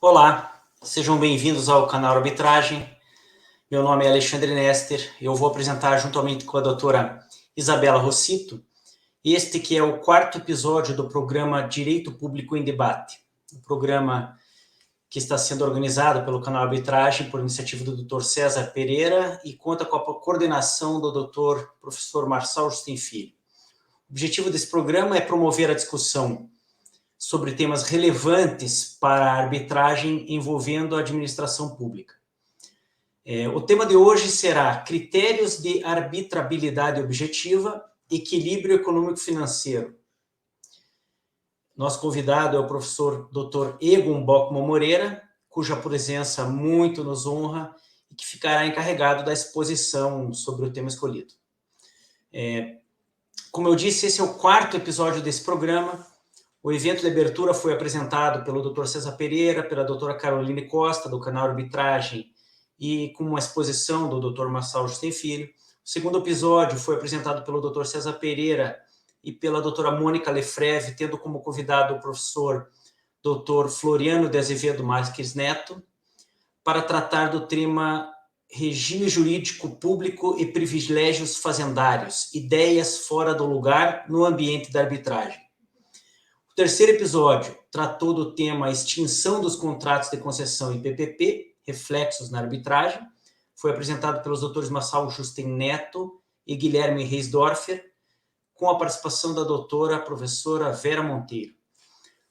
Olá, sejam bem-vindos ao canal Arbitragem. Meu nome é Alexandre Nester. Eu vou apresentar juntamente com a doutora Isabela Rossito este que é o quarto episódio do programa Direito Público em Debate, um programa que está sendo organizado pelo canal Arbitragem por iniciativa do Dr. César Pereira e conta com a coordenação do Dr. Professor Marçal Justin Filho. O objetivo desse programa é promover a discussão sobre temas relevantes para a arbitragem envolvendo a administração pública. O tema de hoje será critérios de arbitrabilidade objetiva, equilíbrio econômico-financeiro. Nosso convidado é o professor Dr. Egon Bockmann Moreira, cuja presença muito nos honra e que ficará encarregado da exposição sobre o tema escolhido. Como eu disse, esse é o quarto episódio desse programa. O evento de abertura foi apresentado pelo Dr. César Pereira, pela doutora Caroline Costa, do canal Arbitragem, e com uma exposição do Dr. Marçal Justin Filho. O segundo episódio foi apresentado pelo Dr. César Pereira e pela doutora Mônica Lefreve, tendo como convidado o professor Dr. Floriano de Azevedo Marques Neto, para tratar do tema regime jurídico público e privilégios fazendários, ideias fora do lugar no ambiente da arbitragem. O terceiro episódio tratou do tema extinção dos contratos de concessão e PPP, reflexos na arbitragem. Foi apresentado pelos doutores Marçal Justin Neto e Guilherme Reisdorfer, com a participação da doutora professora Vera Monteiro.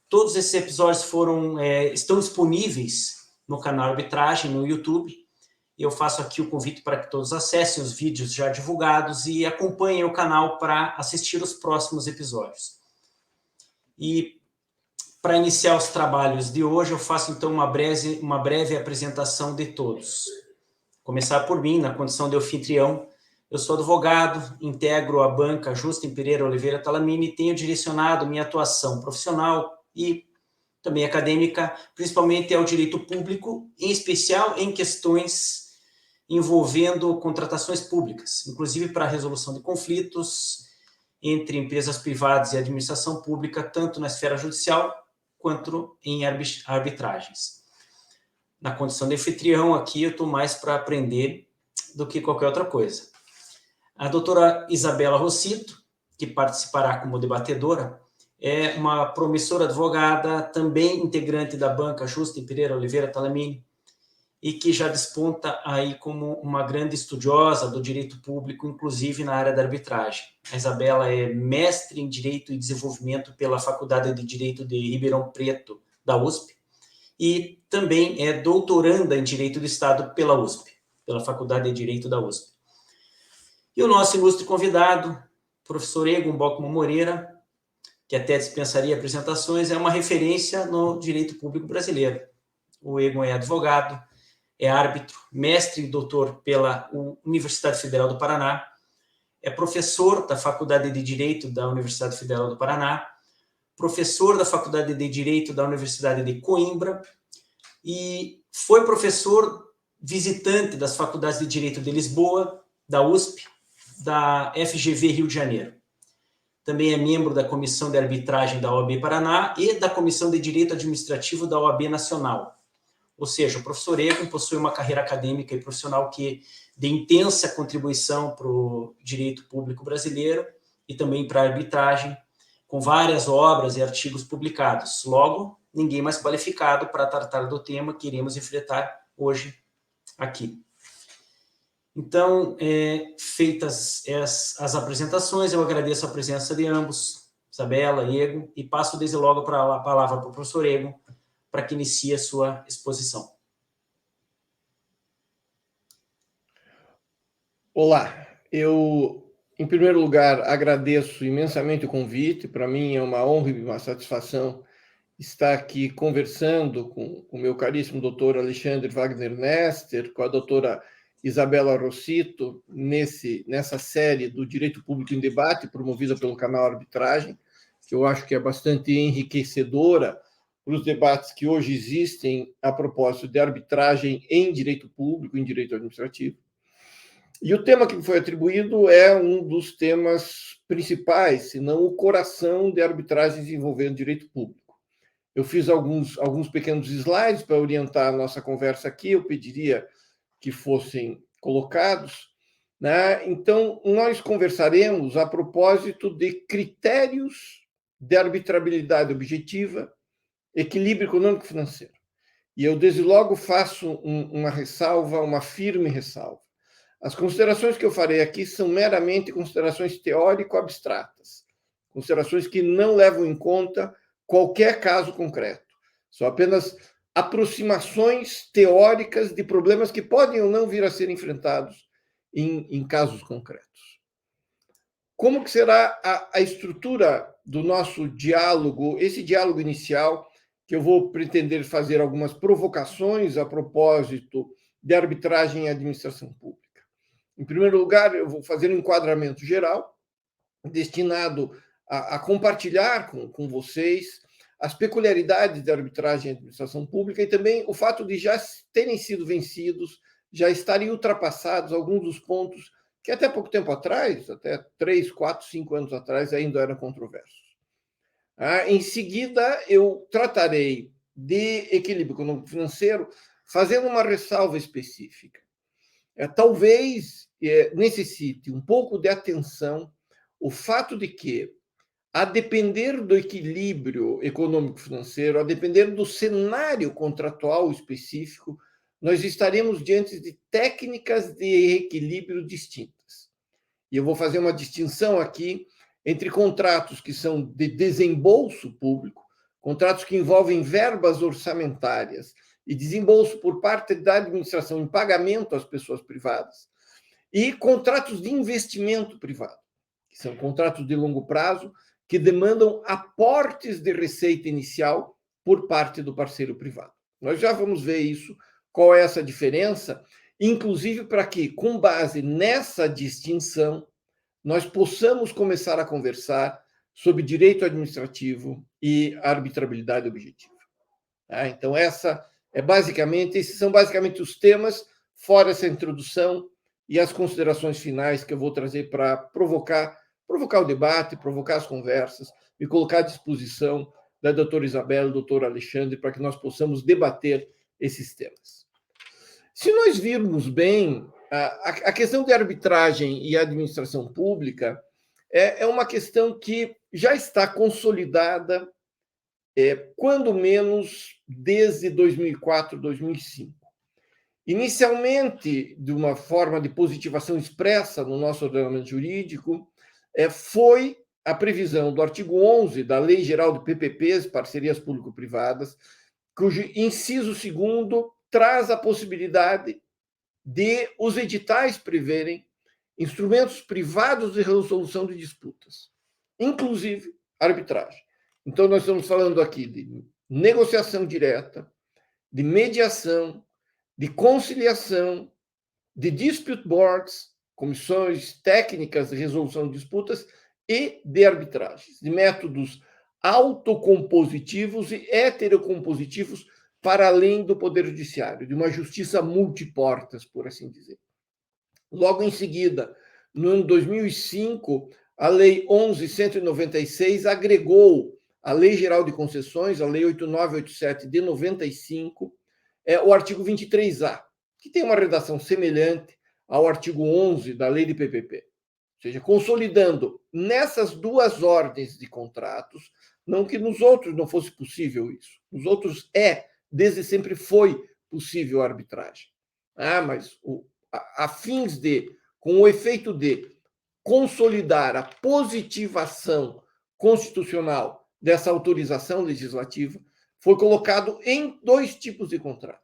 Todos esses episódios estão disponíveis no canal Arbitragem, no YouTube. E eu faço aqui o convite para que todos acessem os vídeos já divulgados e acompanhem o canal para assistir os próximos episódios. E para iniciar os trabalhos de hoje, eu faço então uma breve apresentação de todos. Começar por mim, na condição de anfitrião. Eu sou advogado, integro a banca Justin Pereira Oliveira Talamini e tenho direcionado minha atuação profissional e também acadêmica, principalmente ao direito público, em especial em questões envolvendo contratações públicas, inclusive para a resolução de conflitos entre empresas privadas e administração pública, tanto na esfera judicial quanto em arbitragens. Na condição de anfitrião aqui, eu estou mais para aprender do que qualquer outra coisa. A doutora Isabela Rossito, que participará como debatedora, é uma promissora advogada, também integrante da banca Justin Pereira Oliveira Talamini, e que já desponta aí como uma grande estudiosa do direito público, inclusive na área da arbitragem. A Isabela é mestre em Direito e Desenvolvimento pela Faculdade de Direito de Ribeirão Preto, da USP, e também é doutoranda em Direito do Estado pela USP, pela Faculdade de Direito da USP. E o nosso ilustre convidado, professor Egon Bockmann Moreira, que até dispensaria apresentações, é uma referência no direito público brasileiro. O Egon é advogado, é árbitro, mestre e doutor pela Universidade Federal do Paraná, é professor da Faculdade de Direito da Universidade Federal do Paraná, professor da Faculdade de Direito da Universidade de Coimbra e foi professor visitante das Faculdades de Direito de Lisboa, da USP, da FGV Rio de Janeiro. Também é membro da Comissão de Arbitragem da OAB Paraná e da Comissão de Direito Administrativo da OAB Nacional. Ou seja, o professor Egon possui uma carreira acadêmica e profissional de intensa contribuição para o direito público brasileiro e também para a arbitragem, com várias obras e artigos publicados. Logo, ninguém mais qualificado para tratar do tema que iremos enfrentar hoje aqui. Então, feitas as apresentações, eu agradeço a presença de ambos, Isabela e Egon, e passo desde logo a palavra para o professor Egon, para que inicie a sua exposição. Olá, eu, em primeiro lugar, agradeço imensamente o convite. Para mim é uma honra e uma satisfação estar aqui conversando com o meu caríssimo doutor Alexandre Wagner Nester, com a doutora Isabela Rossito, nessa série do Direito Público em Debate, promovida pelo canal Arbitragem, que eu acho que é bastante enriquecedora para os debates que hoje existem a propósito de arbitragem em direito público, em direito administrativo. E o tema que me foi atribuído é um dos temas principais, se não o coração de arbitragens envolvendo direito público. Eu fiz alguns pequenos slides para orientar a nossa conversa aqui, eu pediria que fossem colocados, né? Então, nós conversaremos a propósito de critérios de arbitrabilidade objetiva, equilíbrio econômico-financeiro. E eu, desde logo, faço uma ressalva, uma firme ressalva. As considerações que eu farei aqui são meramente considerações teórico-abstratas, considerações que não levam em conta qualquer caso concreto. São apenas aproximações teóricas de problemas que podem ou não vir a ser enfrentados em casos concretos. Como que será a estrutura do nosso diálogo, esse diálogo inicial, que eu vou pretender fazer algumas provocações a propósito de arbitragem e administração pública. Em primeiro lugar, eu vou fazer um enquadramento geral, destinado a compartilhar com vocês as peculiaridades da arbitragem e administração pública e também o fato de já terem sido vencidos, já estarem ultrapassados alguns dos pontos que até pouco tempo atrás, até 3, 4, 5 anos atrás, ainda eram controversos. Em seguida, eu tratarei de equilíbrio econômico-financeiro, fazendo uma ressalva específica. Talvez necessite um pouco de atenção o fato de que, a depender do equilíbrio econômico-financeiro, a depender do cenário contratual específico, nós estaremos diante de técnicas de equilíbrio distintas. E eu vou fazer uma distinção aqui entre contratos que são de desembolso público, contratos que envolvem verbas orçamentárias e desembolso por parte da administração em pagamento às pessoas privadas, e contratos de investimento privado, que são contratos de longo prazo, que demandam aportes de receita inicial por parte do parceiro privado. Nós já vamos ver isso, qual é essa diferença, inclusive para que, com base nessa distinção, nós possamos começar a conversar sobre direito administrativo e arbitrabilidade objetiva. Então, esses são basicamente os temas, fora essa introdução e as considerações finais que eu vou trazer para provocar o debate, provocar as conversas, me colocar à disposição da doutora Isabela, do doutor Alexandre, para que nós possamos debater esses temas. Se nós virmos bem, a questão de arbitragem e administração pública é uma questão que já está consolidada, quando menos desde 2004, 2005. Inicialmente, de uma forma de positivação expressa no nosso ordenamento jurídico, foi a previsão do artigo 11 da Lei Geral de PPPs, Parcerias Público-Privadas, cujo inciso 2º traz a possibilidade de os editais preverem instrumentos privados de resolução de disputas, inclusive arbitragem. Então, nós estamos falando aqui de negociação direta, de mediação, de conciliação, de dispute boards, comissões técnicas de resolução de disputas e de arbitragens, de métodos autocompositivos e heterocompositivos para além do Poder Judiciário, de uma justiça multiportas, por assim dizer. Logo em seguida, no ano 2005, a Lei 11.196 agregou a Lei Geral de Concessões, a Lei 8987 de 95, o artigo 23A, que tem uma redação semelhante ao artigo 11 da Lei de PPP. Ou seja, consolidando nessas duas ordens de contratos, não que nos outros não fosse possível isso. Nos outros desde sempre foi possível a arbitragem. Mas a fins de, com o efeito de consolidar a positivação constitucional dessa autorização legislativa, foi colocado em 2 tipos de contrato.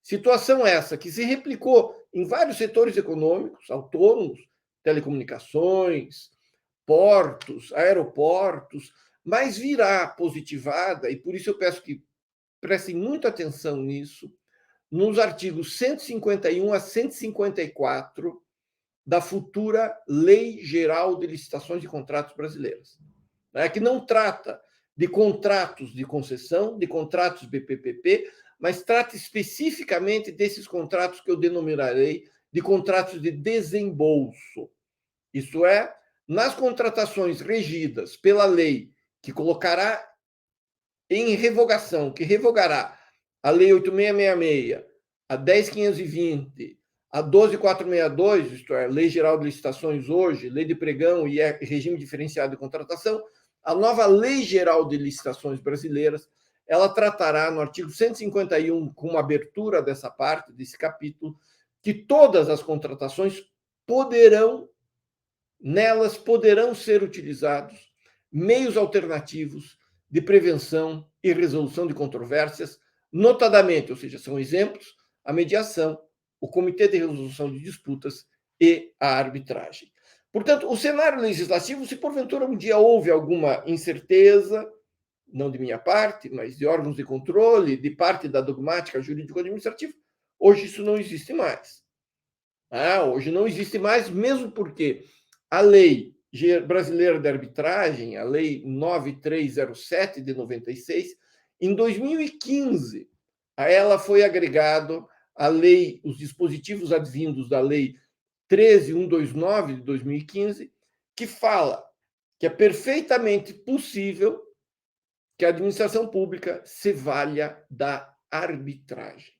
Situação essa que se replicou em vários setores econômicos, autônomos, telecomunicações, portos, aeroportos, mas virá positivada, e por isso eu peço que prestem muita atenção nisso, nos artigos 151 a 154 da futura Lei Geral de Licitações e Contratos Brasileiras, que não trata de contratos de concessão, de contratos BPPP, mas trata especificamente desses contratos que eu denominarei de contratos de desembolso. Isto é, nas contratações regidas pela lei que colocará em revogação, que revogará a Lei 8.666, a 10.520, a 12.462, isto é, Lei Geral de Licitações hoje, Lei de Pregão e Regime Diferenciado de Contratação, a nova Lei Geral de Licitações Brasileiras, ela tratará no artigo 151, com uma abertura dessa parte, desse capítulo, que todas as contratações nelas poderão ser utilizados meios alternativos de prevenção e resolução de controvérsias, notadamente, ou seja, são exemplos, a mediação, o Comitê de Resolução de Disputas e a arbitragem. Portanto, o cenário legislativo, se porventura um dia houve alguma incerteza, não de minha parte, mas de órgãos de controle, de parte da dogmática jurídico-administrativa, hoje isso não existe mais. Hoje não existe mais, mesmo porque a Lei Brasileira de Arbitragem, a Lei 9307 de 96, em 2015, a ela foi agregado a lei, os dispositivos advindos da Lei 13129 de 2015, que fala que é perfeitamente possível que a administração pública se valha da arbitragem.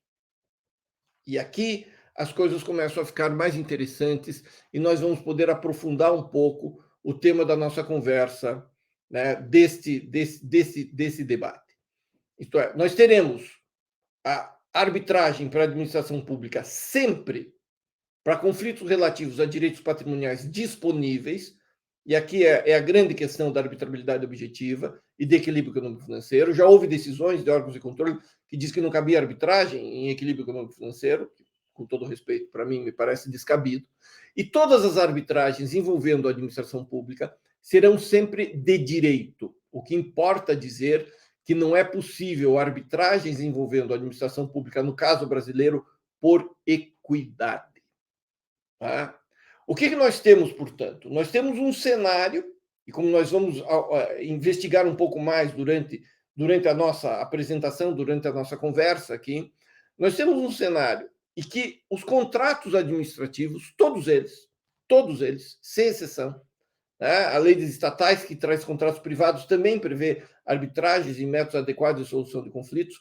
E aqui as coisas começam a ficar mais interessantes e nós vamos poder aprofundar um pouco o tema da nossa conversa, né, desse debate. Isto é, nós teremos a arbitragem para a administração pública sempre para conflitos relativos a direitos patrimoniais disponíveis, e aqui é a grande questão da arbitrabilidade objetiva e de equilíbrio econômico-financeiro. Já houve decisões de órgãos de controle que diz que não cabia arbitragem em equilíbrio econômico-financeiro, com todo respeito, para mim, me parece descabido. E todas as arbitragens envolvendo a administração pública serão sempre de direito. O que importa dizer que não é possível arbitragens envolvendo a administração pública, no caso brasileiro, por equidade. Tá? O que nós temos, portanto? Nós temos um cenário, e como nós vamos investigar um pouco mais durante a nossa apresentação, durante a nossa conversa aqui, nós temos um cenário em que os contratos administrativos, todos eles, sem exceção, né? A lei dos estatais, que traz contratos privados, também prevê arbitragens e métodos adequados de solução de conflitos,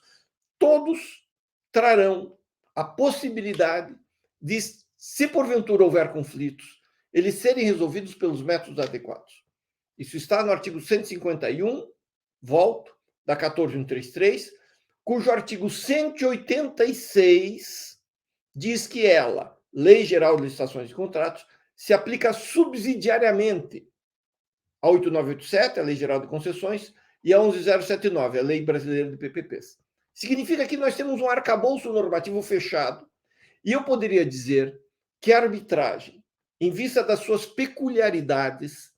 todos trarão a possibilidade de, se porventura houver conflitos, eles serem resolvidos pelos métodos adequados. Isso está no artigo 151, volto, da 14133, cujo artigo 186 diz que ela, Lei Geral de Licitações e Contratos, se aplica subsidiariamente a 8987, a Lei Geral de Concessões, e a 11079, a Lei Brasileira de PPPs. Significa que nós temos um arcabouço normativo fechado, e eu poderia dizer que a arbitragem, em vista das suas peculiaridades,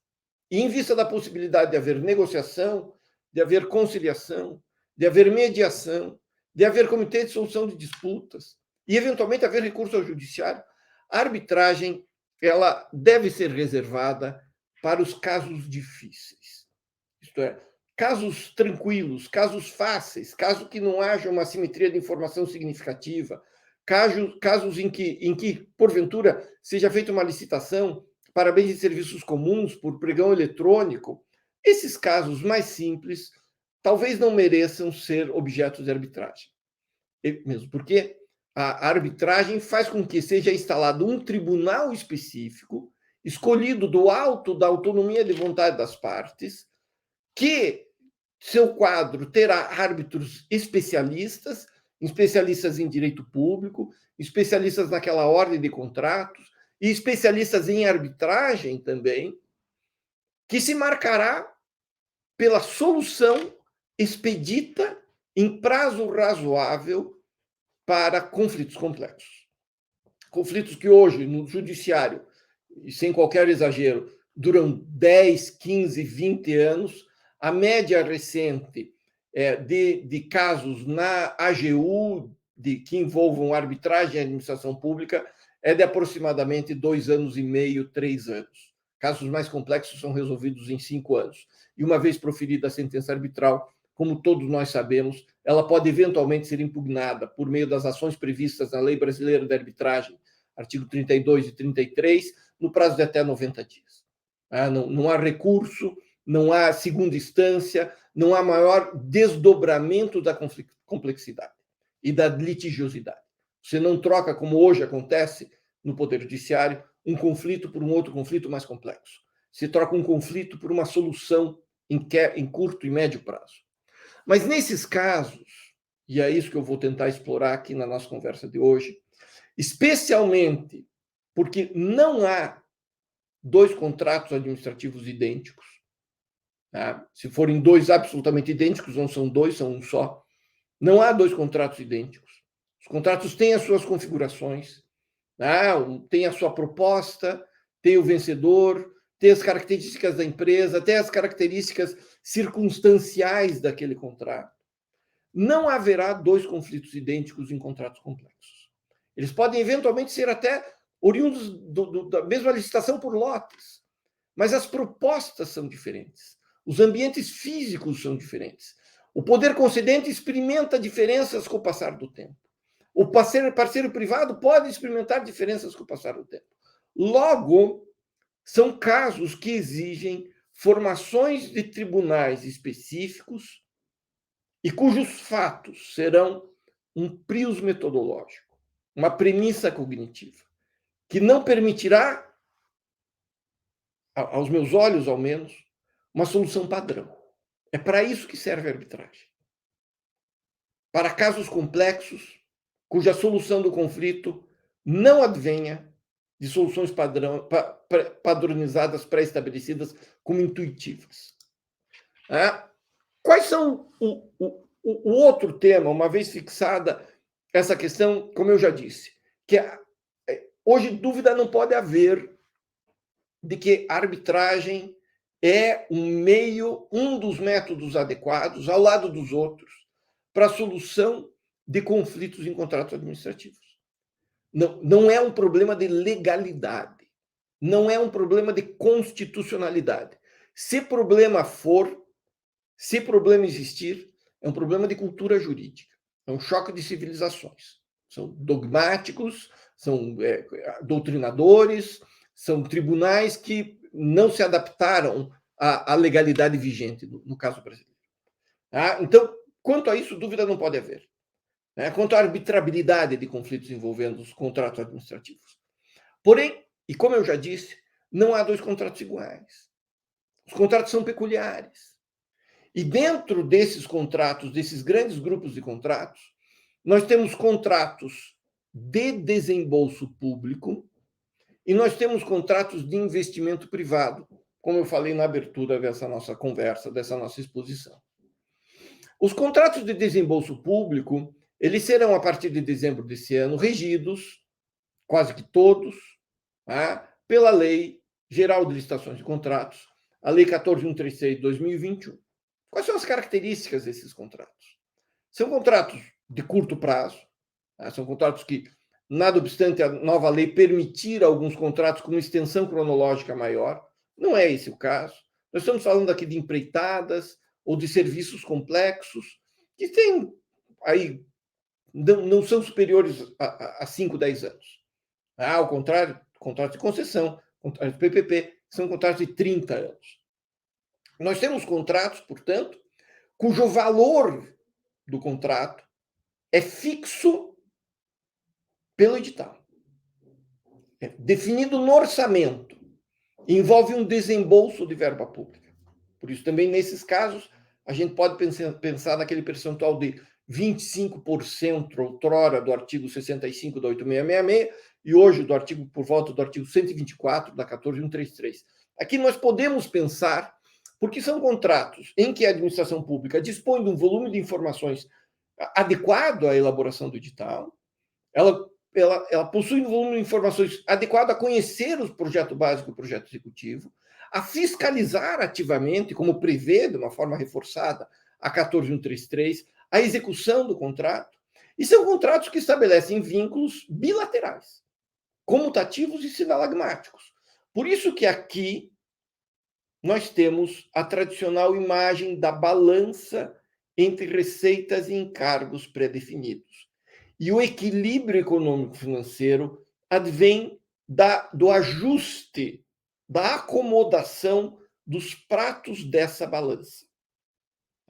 e em vista da possibilidade de haver negociação, de haver conciliação, de haver mediação, de haver comitê de solução de disputas, e eventualmente haver recurso ao judiciário, a arbitragem ela deve ser reservada para os casos difíceis. Isto é, casos tranquilos, casos fáceis, casos que não haja uma assimetria de informação significativa, casos em que, porventura, seja feita uma licitação para bens e serviços comuns por pregão eletrônico. Esses casos mais simples talvez não mereçam ser objeto de arbitragem. Mesmo porque a arbitragem faz com que seja instalado um tribunal específico, escolhido do alto da autonomia de vontade das partes, que seu quadro terá árbitros especialistas em direito público, especialistas naquela ordem de contratos, e especialistas em arbitragem também, que se marcará pela solução expedita em prazo razoável para conflitos complexos. Conflitos que hoje, no judiciário, e sem qualquer exagero, duram 10, 15, 20 anos. A média recente de casos na AGU, que envolvam arbitragem e administração pública, é de aproximadamente 2 anos e meio, 3 anos. Casos mais complexos são resolvidos em 5 anos. E uma vez proferida a sentença arbitral, como todos nós sabemos, ela pode eventualmente ser impugnada por meio das ações previstas na Lei Brasileira de Arbitragem, artigo 32 e 33, no prazo de até 90 dias. Não há recurso, não há segunda instância, não há maior desdobramento da complexidade e da litigiosidade. Você não troca, como hoje acontece no Poder Judiciário, um conflito por um outro conflito mais complexo. Se troca um conflito por uma solução em curto e médio prazo. Mas nesses casos, e é isso que eu vou tentar explorar aqui na nossa conversa de hoje, especialmente porque não há dois contratos administrativos idênticos. Tá? Se forem dois absolutamente idênticos, não são dois, são um só. Não há dois contratos idênticos. Os contratos têm as suas configurações, tá? Tem a sua proposta, tem o vencedor, tem as características da empresa, tem as características circunstanciais daquele contrato. Não haverá dois conflitos idênticos em contratos complexos. Eles podem eventualmente ser até oriundos da mesma licitação por lotes, mas as propostas são diferentes. Os ambientes físicos são diferentes. O poder concedente experimenta diferenças com o passar do tempo. O parceiro privado pode experimentar diferenças com o passar do tempo. Logo, são casos que exigem formações de tribunais específicos e cujos fatos serão um prius metodológico, uma premissa cognitiva, que não permitirá, aos meus olhos ao menos, uma solução padrão. É para isso que serve a arbitragem. Para casos complexos, cuja solução do conflito não advenha de soluções padronizadas, pré-estabelecidas, como intuitivas. Quais são o outro tema, uma vez fixada essa questão, como eu já disse, que hoje dúvida não pode haver de que a arbitragem é um dos métodos adequados, ao lado dos outros, para a solução de conflitos em contratos administrativos. Não é um problema de legalidade, não é um problema de constitucionalidade. Se problema existir, é um problema de cultura jurídica, é um choque de civilizações. São dogmáticos, são doutrinadores, são tribunais que não se adaptaram à legalidade vigente, no caso brasileiro. Então, quanto a isso, dúvida não pode haver. Quanto à arbitrabilidade de conflitos envolvendo os contratos administrativos. Porém, e como eu já disse, não há dois contratos iguais. Os contratos são peculiares. E dentro desses contratos, desses grandes grupos de contratos, nós temos contratos de desembolso público e nós temos contratos de investimento privado, como eu falei na abertura dessa nossa conversa, dessa nossa exposição. Os contratos de desembolso público, eles serão, a partir de dezembro desse ano, regidos, quase que todos, pela Lei Geral de Licitações de Contratos, a Lei 14.136 de 2021. Quais são as características desses contratos? São contratos de curto prazo, são contratos que, nada obstante a nova lei permitir alguns contratos com uma extensão cronológica maior, não é esse o caso. Nós estamos falando aqui de empreitadas ou de serviços complexos que têm aí, não são superiores a 5, 10 anos. Ao contrário, contratos de concessão, contratos de PPP, são contratos de 30 anos. Nós temos contratos, portanto, cujo valor do contrato é fixo pelo edital. É definido no orçamento. Envolve um desembolso de verba pública. Por isso, também, nesses casos, a gente pode pensar naquele percentual de 25% outrora do artigo 65 da 8666 e hoje por volta do artigo 124 da 14.133. Aqui nós podemos pensar, porque são contratos em que a administração pública dispõe de um volume de informações adequado à elaboração do edital, ela possui um volume de informações adequado a conhecer o projeto básico e o projeto executivo, a fiscalizar ativamente, como prevê de uma forma reforçada a 14.133, a execução do contrato, e são contratos que estabelecem vínculos bilaterais, comutativos e sinalagmáticos. Por isso que aqui nós temos a tradicional imagem da balança entre receitas e encargos pré-definidos. E o equilíbrio econômico-financeiro advém do ajuste, da acomodação dos pratos dessa balança.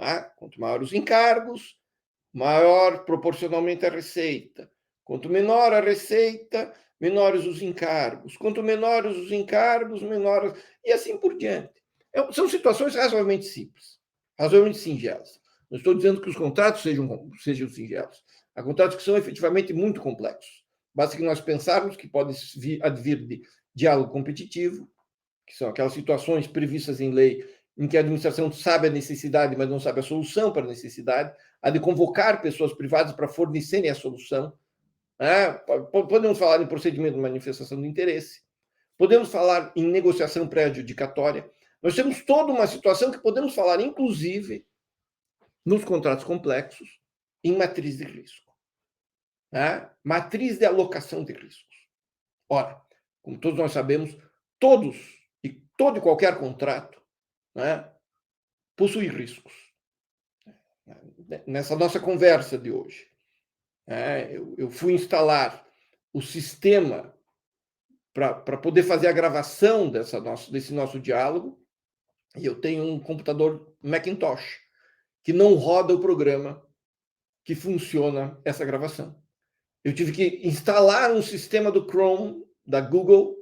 Tá? Quanto maior os encargos, maior proporcionalmente a receita. Quanto menor a receita, menores os encargos. Quanto menores os encargos, menores... E assim por diante. São situações razoavelmente simples, razoavelmente singelas. Não estou dizendo que os contratos sejam singelos. Há contratos que são efetivamente muito complexos. Basta que nós pensarmos que podem advir de diálogo competitivo, que são aquelas situações previstas em lei em que a administração sabe a necessidade, mas não sabe a solução para a necessidade, a de convocar pessoas privadas para fornecerem a solução. Podemos falar em procedimento de manifestação de interesse, podemos falar em negociação pré-adjudicatória. Nós temos toda uma situação que podemos falar, inclusive, nos contratos complexos, em matriz de risco. Matriz de alocação de riscos. Ora, como todos nós sabemos, todo e qualquer contrato possui riscos. Nessa nossa conversa de hoje, eu fui instalar o sistema para poder fazer a gravação desse nosso diálogo, e eu tenho um computador Macintosh que não roda o programa que funciona essa gravação. Eu tive que instalar um sistema do Chrome, da Google,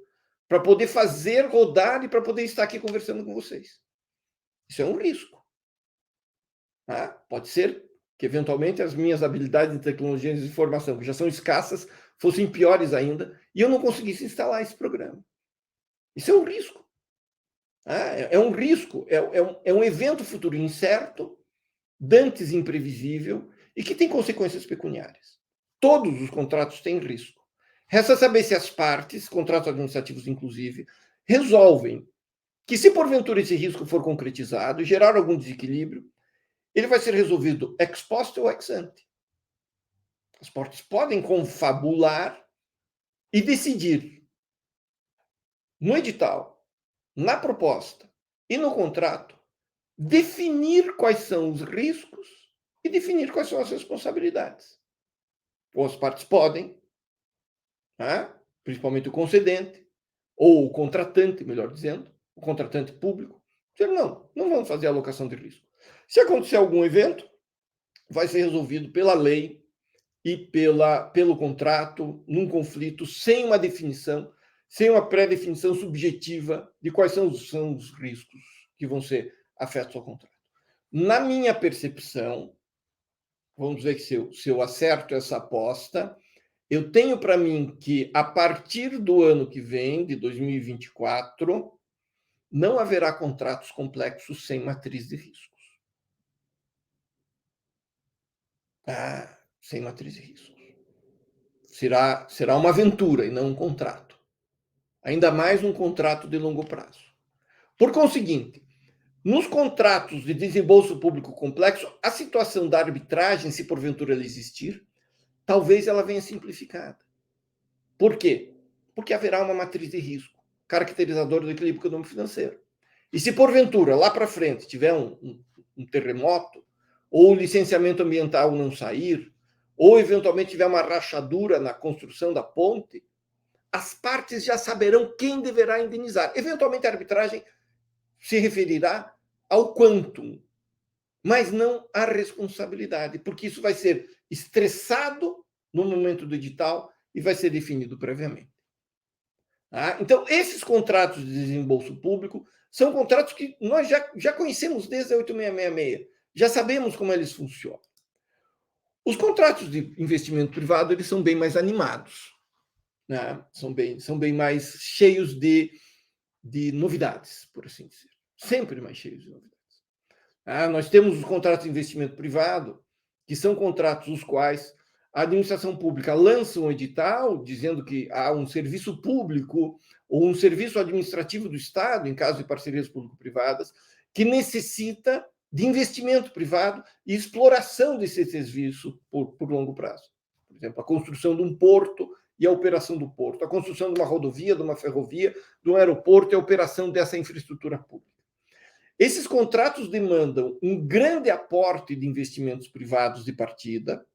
para poder fazer rodar e para poder estar aqui conversando com vocês. Isso é um risco. Pode ser que, eventualmente, as minhas habilidades em tecnologias de informação, que já são escassas, fossem piores ainda, e eu não conseguisse instalar esse programa. Isso é um risco. É um risco, é um evento futuro incerto, dantes imprevisível, e que tem consequências pecuniárias. Todos os contratos têm risco. Resta saber se as partes, contratos administrativos inclusive, resolvem que, se porventura esse risco for concretizado e gerar algum desequilíbrio, ele vai ser resolvido ex post ou ex ante. As partes podem confabular e decidir no edital, na proposta e no contrato, definir quais são os riscos e definir quais são as responsabilidades. Ou as partes podem, principalmente o concedente, ou o contratante, melhor dizendo, o contratante público, dizer, não vamos fazer alocação de risco. Se acontecer algum evento, vai ser resolvido pela lei e pelo contrato, num conflito, sem uma definição, sem uma pré-definição subjetiva de quais são os riscos que vão ser afetos ao contrato. Na minha percepção, vamos ver que se eu acerto essa aposta, eu tenho para mim que, a partir do ano que vem, de 2024, não haverá contratos complexos sem matriz de riscos. Sem matriz de riscos. Será uma aventura e não um contrato. Ainda mais um contrato de longo prazo. Por conseguinte, nos contratos de desembolso público complexo, a situação da arbitragem, se porventura ela existir, talvez ela venha simplificada. Por quê? Porque haverá uma matriz de risco, caracterizadora do equilíbrio econômico financeiro. E se porventura, lá para frente, tiver um terremoto, ou o licenciamento ambiental não sair, ou eventualmente tiver uma rachadura na construção da ponte, as partes já saberão quem deverá indenizar. Eventualmente a arbitragem se referirá ao quantum, mas não à responsabilidade, porque isso vai ser estressado no momento do edital e vai ser definido previamente. Então, esses contratos de desembolso público são contratos que nós já conhecemos desde a 8666, já sabemos como eles funcionam. Os contratos de investimento privado, eles são bem mais animados, são bem mais cheios de novidades, por assim dizer. Sempre mais cheios de novidades. Nós temos os contratos de investimento privado, que são contratos os quais a administração pública lança um edital dizendo que há um serviço público ou um serviço administrativo do Estado, em caso de parcerias público-privadas, que necessita de investimento privado e exploração desse serviço por longo prazo. Por exemplo, a construção de um porto e a operação do porto, a construção de uma rodovia, de uma ferrovia, de um aeroporto e a operação dessa infraestrutura pública. Esses contratos demandam um grande aporte de investimentos privados de partida,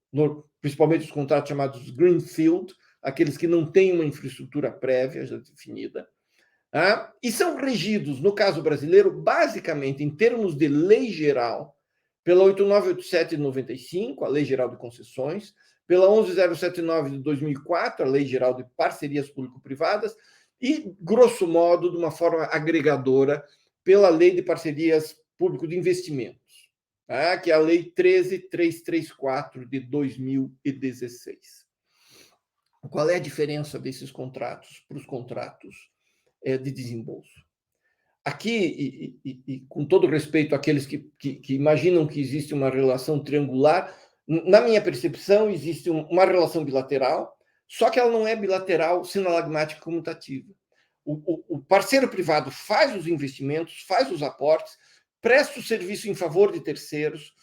principalmente os contratos chamados Greenfield, aqueles que não têm uma infraestrutura prévia já definida, e são regidos, no caso brasileiro, basicamente, em termos de lei geral, pela 8987 de 95, a Lei Geral de Concessões, pela 11079 de 2004, a Lei Geral de Parcerias Público-Privadas, e, grosso modo, de uma forma agregadora, pela Lei de Parcerias Público de Investimentos, tá? Que é a Lei 13334 de 2016. Qual é a diferença desses contratos para os contratos de desembolso? Aqui, e com todo respeito àqueles que imaginam que existe uma relação triangular, na minha percepção, existe uma relação bilateral, só que ela não é bilateral sinalagmática comutativa. O parceiro privado faz os investimentos, faz os aportes, presta o serviço em favor de terceiros,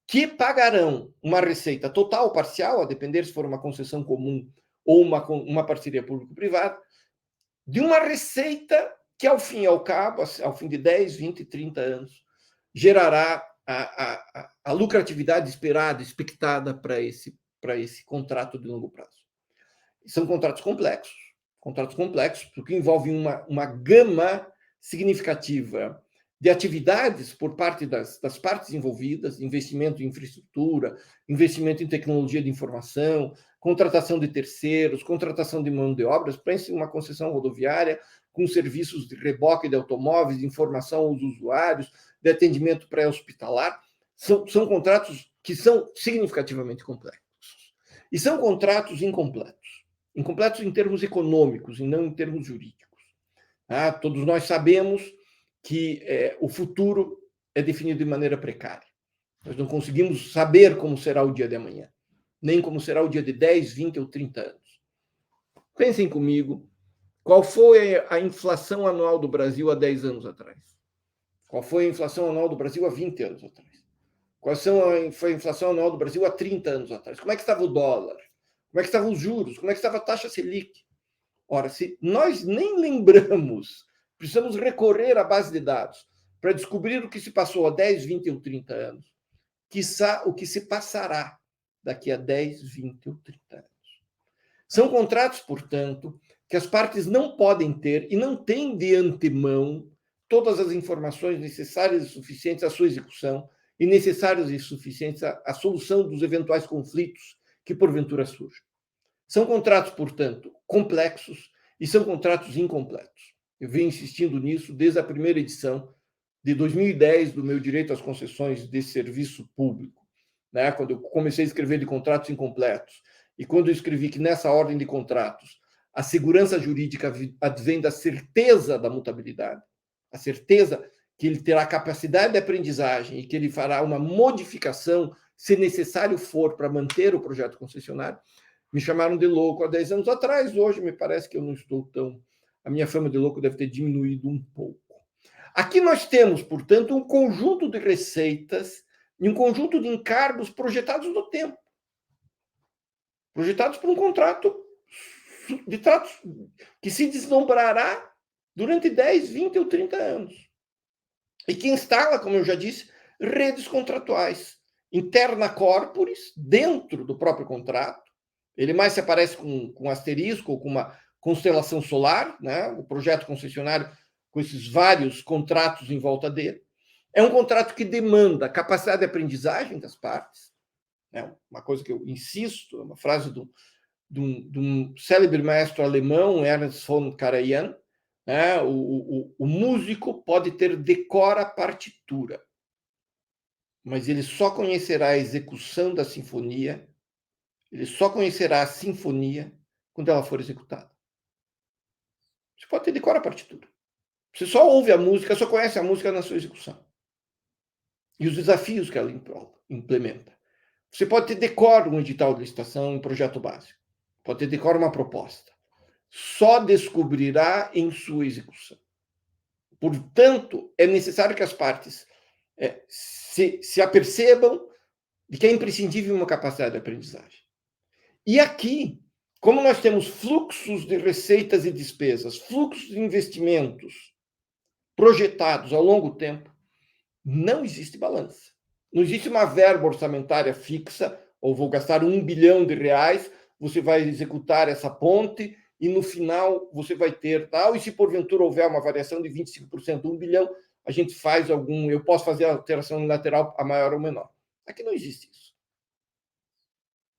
que pagarão uma receita total ou parcial, a depender se for uma concessão comum ou uma parceria público-privada, de uma receita que, ao fim e ao cabo, ao fim de 10, 20, 30 anos, gerará a lucratividade esperada, expectada para esse contrato de longo prazo. São contratos complexos, porque envolvem uma gama significativa de atividades por parte das partes envolvidas, investimento em infraestrutura, investimento em tecnologia de informação, contratação de terceiros, contratação de mão de obras. Pense em uma concessão rodoviária com serviços de reboque de automóveis, de informação aos usuários, de atendimento pré-hospitalar. São contratos que são significativamente complexos. E são contratos incompletos. Incompletos em termos econômicos e não em termos jurídicos. Todos nós sabemos que o futuro é definido de maneira precária. Nós não conseguimos saber como será o dia de amanhã, nem como será o dia de 10, 20 ou 30 anos. Pensem comigo, qual foi a inflação anual do Brasil há 10 anos atrás? Qual foi a inflação anual do Brasil há 20 anos atrás? Qual foi a inflação anual do Brasil há 30 anos atrás? Como é que estava o dólar? Como é que estavam os juros? Como é que estava a taxa Selic? Ora, se nós nem lembramos, precisamos recorrer à base de dados para descobrir o que se passou há 10, 20 ou 30 anos, quiçá o que se passará daqui a 10, 20 ou 30 anos. São contratos, portanto, que as partes não podem ter e não têm de antemão todas as informações necessárias e suficientes à sua execução e necessárias e suficientes à solução dos eventuais conflitos que porventura surjam. São contratos, portanto, complexos e são contratos incompletos. Eu venho insistindo nisso desde a primeira edição de 2010 do meu Direito às Concessões de Serviço Público, né? Quando eu comecei a escrever de contratos incompletos e quando eu escrevi que nessa ordem de contratos a segurança jurídica advém da certeza da mutabilidade, a certeza que ele terá capacidade de aprendizagem e que ele fará uma modificação, se necessário for, para manter o projeto concessionário. Me chamaram de louco há 10 anos atrás, hoje me parece que eu não estou tão... A minha fama de louco deve ter diminuído um pouco. Aqui nós temos, portanto, um conjunto de receitas e um conjunto de encargos projetados no tempo. Projetados por um contrato de tratos que se deslumbrará durante 10, 20 ou 30 anos. E que instala, como eu já disse, redes contratuais, interna corporis, dentro do próprio contrato. Ele mais se aparece com asterisco ou com uma constelação solar, né? O projeto concessionário com esses vários contratos em volta dele. É um contrato que demanda capacidade de aprendizagem das partes. É uma coisa que eu insisto, é uma frase de um célebre maestro alemão, Ernst von Karajan, né? O músico pode ter decora partitura, mas ele só conhecerá a execução da sinfonia, ele só conhecerá a sinfonia quando ela for executada. Você pode ter decora partitura. Você só ouve a música, só conhece a música na sua execução. E os desafios que ela implementa. Você pode ter decora um edital de licitação, um projeto básico. Pode ter decora uma proposta. Só descobrirá em sua execução. Portanto, é necessário que as partes se apercebam de que é imprescindível uma capacidade de aprendizagem. E aqui, como nós temos fluxos de receitas e despesas, fluxos de investimentos projetados ao longo tempo, não existe balança. Não existe uma verba orçamentária fixa, ou vou gastar R$1 bilhão, você vai executar essa ponte e no final você vai ter tal, e se porventura houver uma variação de 25%, R$1 bilhão, a gente faz eu posso fazer alteração unilateral a maior ou menor. Aqui não existe isso.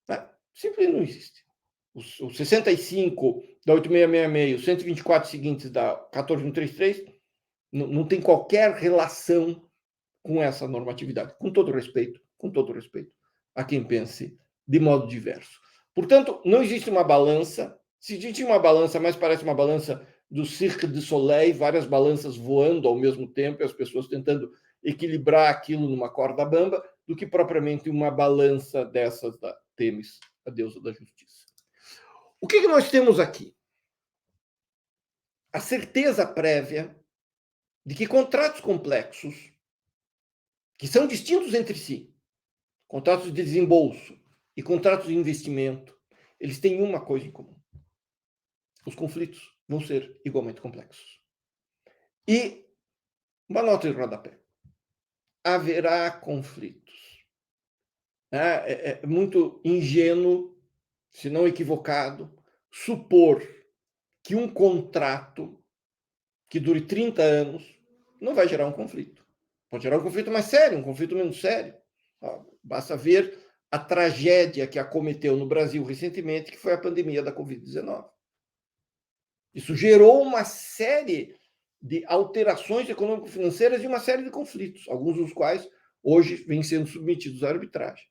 Né? Simplesmente não existe. Os 65 da 8666, os 124 seguintes da 14133, não tem qualquer relação com essa normatividade, com todo respeito a quem pense de modo diverso. Portanto, não existe uma balança. Se existe uma balança, mas parece uma balança do Cirque du Soleil, várias balanças voando ao mesmo tempo e as pessoas tentando equilibrar aquilo numa corda bamba, do que propriamente uma balança dessas da Têmis, a deusa da justiça. O que nós temos aqui? A certeza prévia de que contratos complexos, que são distintos entre si, contratos de desembolso e contratos de investimento, eles têm uma coisa em comum. Os conflitos vão ser igualmente complexos. E uma nota de rodapé. Haverá conflitos. É muito ingênuo, se não equivocado, supor que um contrato que dure 30 anos não vai gerar um conflito. Pode gerar um conflito mais sério, um conflito menos sério. Basta ver a tragédia que acometeu no Brasil recentemente, que foi a pandemia da Covid-19. Isso gerou uma série de alterações econômico-financeiras e uma série de conflitos, alguns dos quais hoje vêm sendo submetidos à arbitragem.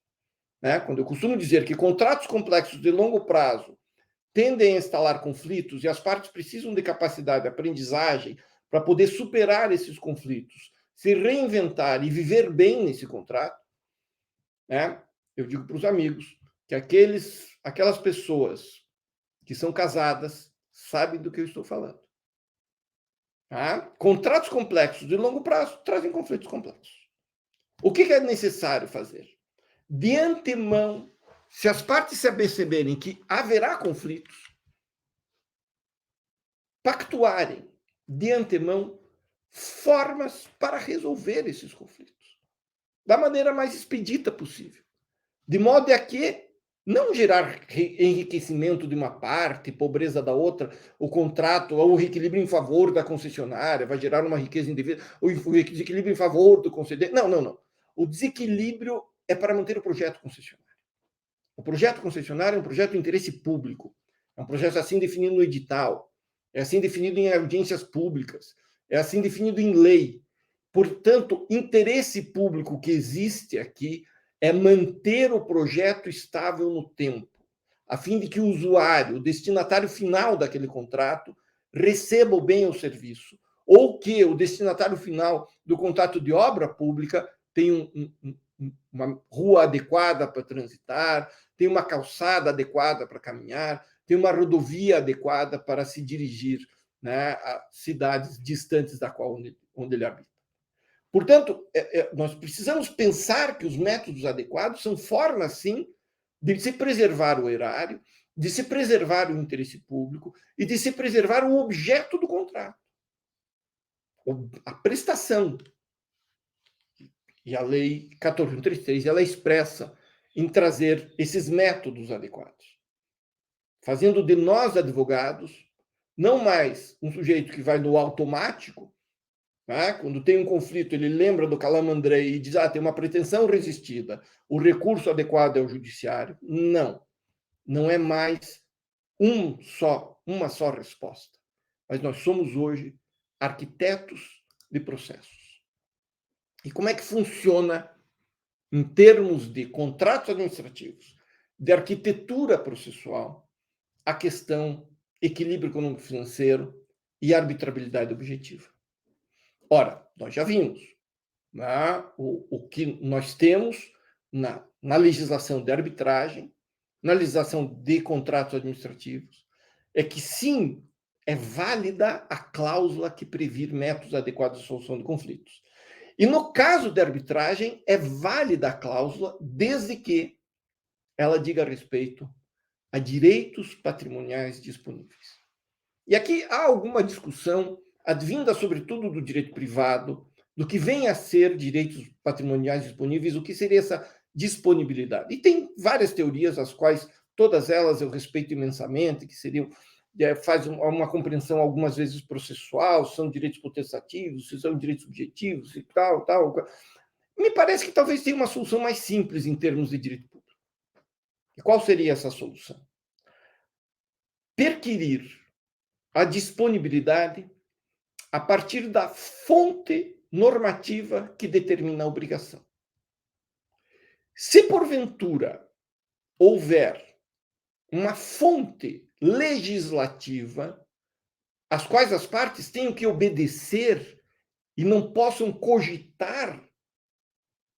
Quando eu costumo dizer que contratos complexos de longo prazo tendem a instalar conflitos e as partes precisam de capacidade de aprendizagem para poder superar esses conflitos, se reinventar e viver bem nesse contrato, eu digo para os amigos que aquelas pessoas que são casadas sabem do que eu estou falando. Contratos complexos de longo prazo trazem conflitos complexos. O que é necessário fazer? De antemão, se as partes se aperceberem que haverá conflitos, pactuarem de antemão formas para resolver esses conflitos da maneira mais expedita possível, de modo a que não gerar enriquecimento de uma parte, pobreza da outra, o contrato, ou o equilíbrio em favor da concessionária, vai gerar uma riqueza indevida, o desequilíbrio em favor do concedente. Não. O desequilíbrio é para manter o projeto concessionário. O projeto concessionário é um projeto de interesse público, é um projeto assim definido no edital, é assim definido em audiências públicas, é assim definido em lei. Portanto, interesse público que existe aqui é manter o projeto estável no tempo, a fim de que o usuário, o destinatário final daquele contrato, receba bem o serviço, ou que o destinatário final do contrato de obra pública tenha uma rua adequada para transitar, tenha uma calçada adequada para caminhar, tenha uma rodovia adequada para se dirigir, a cidades distantes da qual onde ele habita. Portanto, nós precisamos pensar que os métodos adequados são formas, sim, de se preservar o erário, de se preservar o interesse público e de se preservar o objeto do contrato. A prestação. E a Lei 14.133, ela é expressa em trazer esses métodos adequados, fazendo de nós, advogados, não mais um sujeito que vai no automático. Quando tem um conflito, ele lembra do Calamandrei e diz, tem uma pretensão resistida, o recurso adequado é o judiciário. Não é mais uma só resposta. Mas nós somos hoje arquitetos de processos. E como é que funciona, em termos de contratos administrativos, de arquitetura processual, a questão equilíbrio econômico-financeiro e arbitrabilidade objetiva? Ora, nós já vimos o que nós temos na legislação de arbitragem, na legislação de contratos administrativos, é que sim, é válida a cláusula que prevê métodos adequados de solução de conflitos. E no caso de arbitragem, é válida a cláusula desde que ela diga respeito a direitos patrimoniais disponíveis. E aqui há alguma discussão advinda, sobretudo, do direito privado, do que vem a ser direitos patrimoniais disponíveis, o que seria essa disponibilidade. E tem várias teorias, as quais todas elas eu respeito imensamente, que seriam faz uma compreensão algumas vezes processual, são direitos potestativos, se são direitos subjetivos e tal. Me parece que talvez tenha uma solução mais simples em termos de direito público. E qual seria essa solução? Perquirir a disponibilidade a partir da fonte normativa que determina a obrigação. Se porventura houver uma fonte legislativa às quais as partes tenham que obedecer e não possam cogitar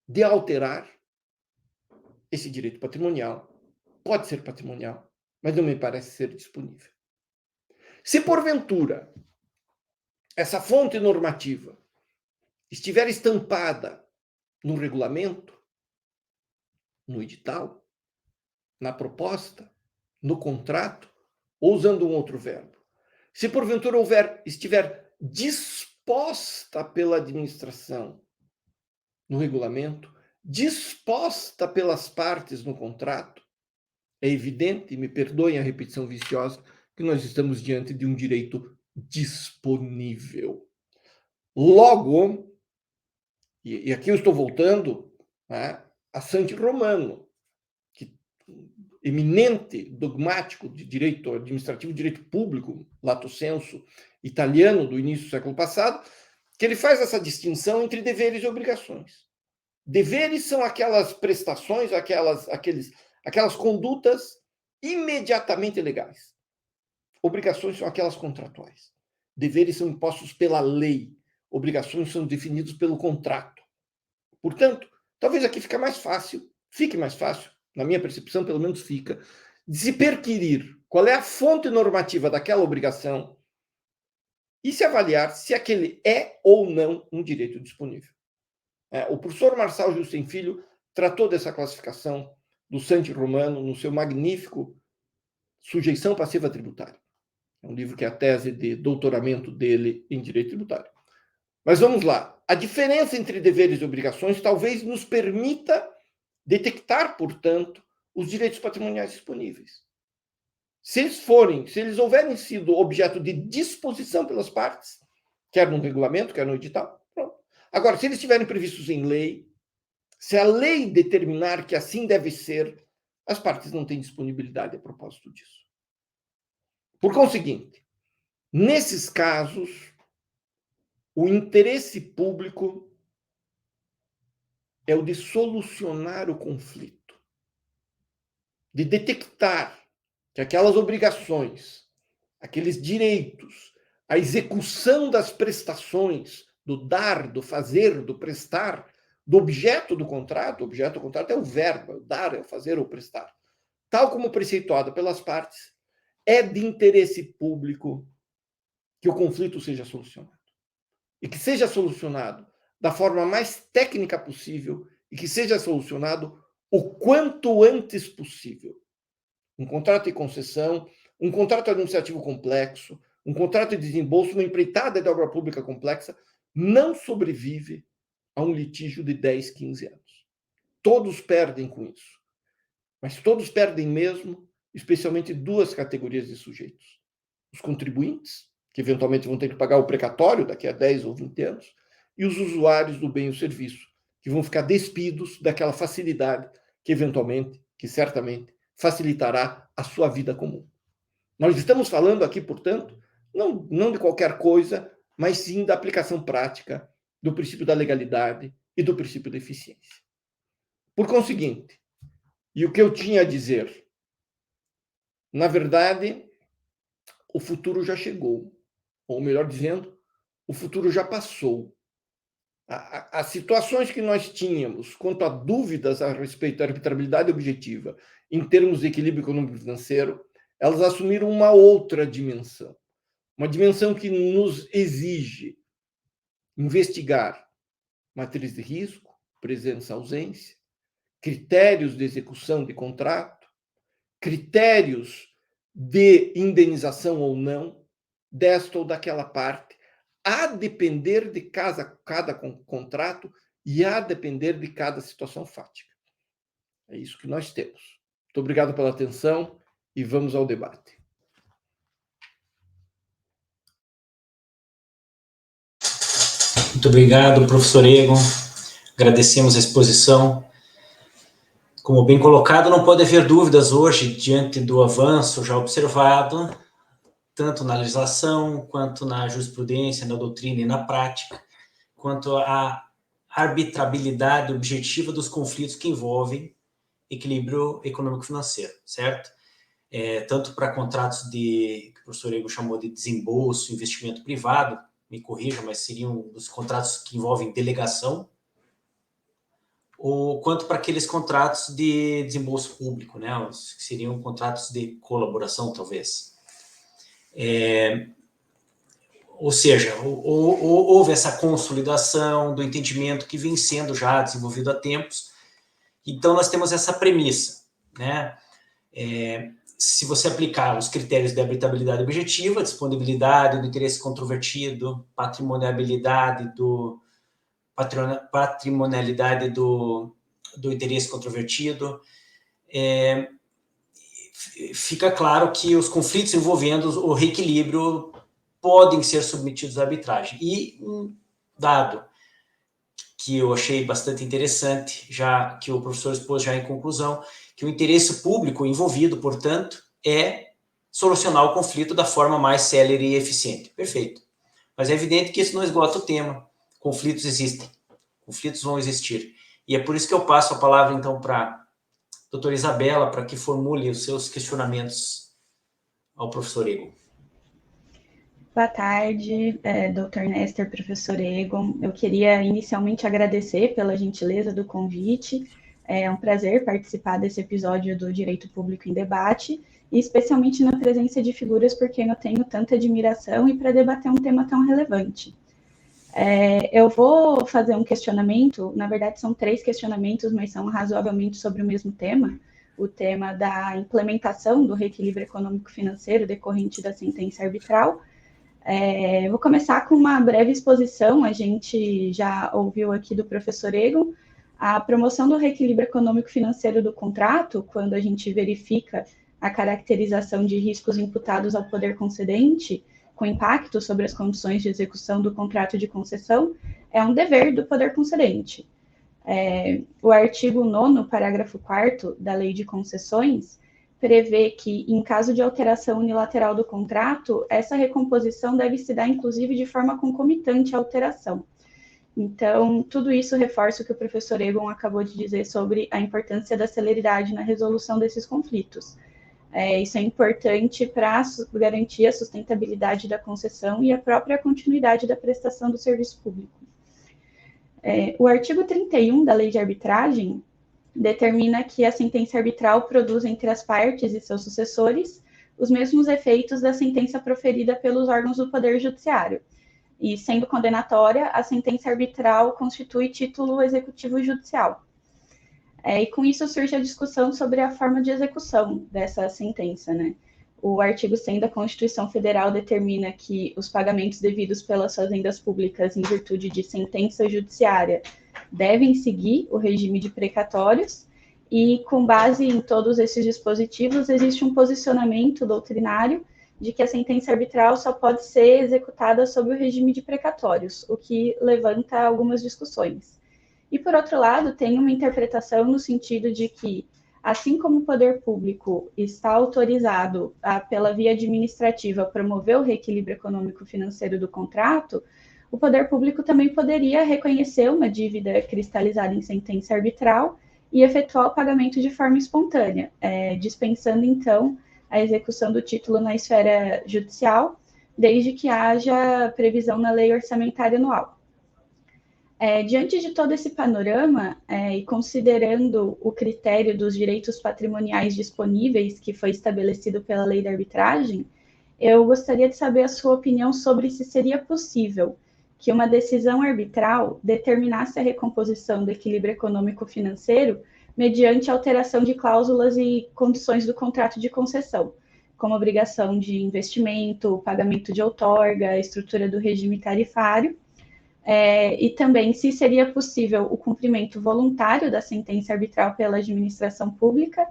de alterar, esse direito patrimonial pode ser patrimonial, mas não me parece ser disponível. Se porventura essa fonte normativa estiver estampada no regulamento, no edital, na proposta, no contrato, ou usando um outro verbo, se porventura estiver disposta pela administração no regulamento, disposta pelas partes no contrato, é evidente, me perdoem a repetição viciosa, que nós estamos diante de um direito disponível. Logo, e aqui eu estou voltando, né, a Santi Romano, que eminente dogmático de direito administrativo, direito público, lato sensu, italiano do início do século passado, que ele faz essa distinção entre deveres e obrigações. Deveres são aquelas prestações, aquelas condutas imediatamente legais. Obrigações são aquelas contratuais. Deveres são impostos pela lei. Obrigações são definidos pelo contrato. Portanto, talvez aqui fique mais fácil, na minha percepção, pelo menos fica, de se perquirir qual é a fonte normativa daquela obrigação e se avaliar se aquele é ou não um direito disponível. O professor Marçal Justen Filho tratou dessa classificação do Santi Romano no seu magnífico Sujeição Passiva Tributária. É um livro que é a tese de doutoramento dele em direito tributário. Mas vamos lá. A diferença entre deveres e obrigações talvez nos permita detectar, portanto, os direitos patrimoniais disponíveis. Se eles houverem sido objeto de disposição pelas partes, quer no regulamento, quer no edital, pronto. Agora, se eles estiverem previstos em lei, se a lei determinar que assim deve ser, as partes não têm disponibilidade a propósito disso. Por conseguinte, nesses casos, o interesse público é o de solucionar o conflito, de detectar que aquelas obrigações, aqueles direitos, a execução das prestações, do dar, do fazer, do prestar, do objeto do contrato. O objeto do contrato é o verbo, é o dar, é o fazer ou prestar. Tal como preceituado pelas partes, é de interesse público que o conflito seja solucionado. E que seja solucionado da forma mais técnica possível e que seja solucionado o quanto antes possível. Um contrato de concessão, um contrato administrativo complexo, um contrato de desembolso, uma empreitada de obra pública complexa, não sobrevive a um litígio de 10, 15 anos. Todos perdem com isso. Mas todos perdem mesmo, especialmente duas categorias de sujeitos. Os contribuintes, que eventualmente vão ter que pagar o precatório daqui a 10 ou 20 anos, e os usuários do bem ou serviço, que vão ficar despidos daquela facilidade que eventualmente, que certamente, facilitará a sua vida comum. Nós estamos falando aqui, portanto, não de qualquer coisa, mas sim da aplicação prática do princípio da legalidade e do princípio da eficiência. Por conseguinte, e o que eu tinha a dizer, na verdade, o futuro já chegou, ou melhor dizendo, o futuro já passou. As situações que nós tínhamos quanto a dúvidas a respeito da arbitrabilidade objetiva em termos de equilíbrio econômico-financeiro, elas assumiram uma outra dimensão. Uma dimensão que nos exige investigar matriz de risco, presença, ausência, critérios de execução de contrato, critérios de indenização ou não, desta ou daquela parte, a depender de cada contrato e a depender de cada situação fática. É isso que nós temos. Muito obrigado pela atenção e vamos ao debate. Muito obrigado, professor Egon. Agradecemos a exposição. Como bem colocado, não pode haver dúvidas hoje, diante do avanço já observado, tanto na legislação, quanto na jurisprudência, na doutrina e na prática, quanto à arbitrabilidade objetiva dos conflitos que envolvem equilíbrio econômico-financeiro, certo? Tanto para contratos que o professor Egon chamou de desembolso, investimento privado, me corrija, mas seriam os contratos que envolvem delegação, ou quanto para aqueles contratos de desembolso público, né? Os que seriam contratos de colaboração, talvez. Ou seja, houve essa consolidação do entendimento que vem sendo já desenvolvido há tempos. Então, nós temos essa premissa, né? Se você aplicar os critérios de habilitabilidade objetiva, disponibilidade do interesse controvertido, patrimonialidade do interesse controvertido, fica claro que os conflitos envolvendo o reequilíbrio podem ser submetidos à arbitragem. E um dado que eu achei bastante interessante, já que o professor expôs já em conclusão, que o interesse público envolvido, portanto, é solucionar o conflito da forma mais célere e eficiente. Perfeito. Mas é evidente que isso não esgota o tema. Conflitos existem. Conflitos vão existir. E é por isso que eu passo a palavra, então, para a doutora Isabela, para que formule os seus questionamentos ao professor Egon. Boa tarde, doutor Nestor, professor Egon. Eu queria inicialmente agradecer pela gentileza do convite. É um prazer participar desse episódio do Direito Público em Debate, e especialmente na presença de figuras por quem eu tenho tanta admiração e para debater um tema tão relevante. Eu vou fazer um questionamento, na verdade são 3 questionamentos, mas são razoavelmente sobre o mesmo tema, o tema da implementação do reequilíbrio econômico-financeiro decorrente da sentença arbitral. Vou começar com uma breve exposição. A gente já ouviu aqui do professor Egon a promoção do reequilíbrio econômico-financeiro do contrato, quando a gente verifica a caracterização de riscos imputados ao poder concedente, com impacto sobre as condições de execução do contrato de concessão, é um dever do poder concedente. O artigo 9º, parágrafo 4º da Lei de Concessões, prevê que, em caso de alteração unilateral do contrato, essa recomposição deve se dar, inclusive, de forma concomitante à alteração. Então, tudo isso reforça o que o professor Egon acabou de dizer sobre a importância da celeridade na resolução desses conflitos. Isso é importante para garantir a sustentabilidade da concessão e a própria continuidade da prestação do serviço público. O artigo 31 da Lei de Arbitragem determina que a sentença arbitral produz entre as partes e seus sucessores os mesmos efeitos da sentença proferida pelos órgãos do Poder Judiciário. E, sendo condenatória, a sentença arbitral constitui título executivo judicial. E com isso surge a discussão sobre a forma de execução dessa sentença, né? O artigo 100 da Constituição Federal determina que os pagamentos devidos pelas fazendas públicas em virtude de sentença judiciária devem seguir o regime de precatórios, e com base em todos esses dispositivos existe um posicionamento doutrinário de que a sentença arbitral só pode ser executada sob o regime de precatórios, o que levanta algumas discussões. E, por outro lado, tem uma interpretação no sentido de que, assim como o poder público está autorizado pela via administrativa a promover o reequilíbrio econômico-financeiro do contrato, o poder público também poderia reconhecer uma dívida cristalizada em sentença arbitral e efetuar o pagamento de forma espontânea, dispensando, então, a execução do título na esfera judicial, desde que haja previsão na lei orçamentária anual. Diante de todo esse panorama, e considerando o critério dos direitos patrimoniais disponíveis que foi estabelecido pela lei da arbitragem, eu gostaria de saber a sua opinião sobre se seria possível que uma decisão arbitral determinasse a recomposição do equilíbrio econômico-financeiro mediante alteração de cláusulas e condições do contrato de concessão, como obrigação de investimento, pagamento de outorga, estrutura do regime tarifário, e também se seria possível o cumprimento voluntário da sentença arbitral pela administração pública,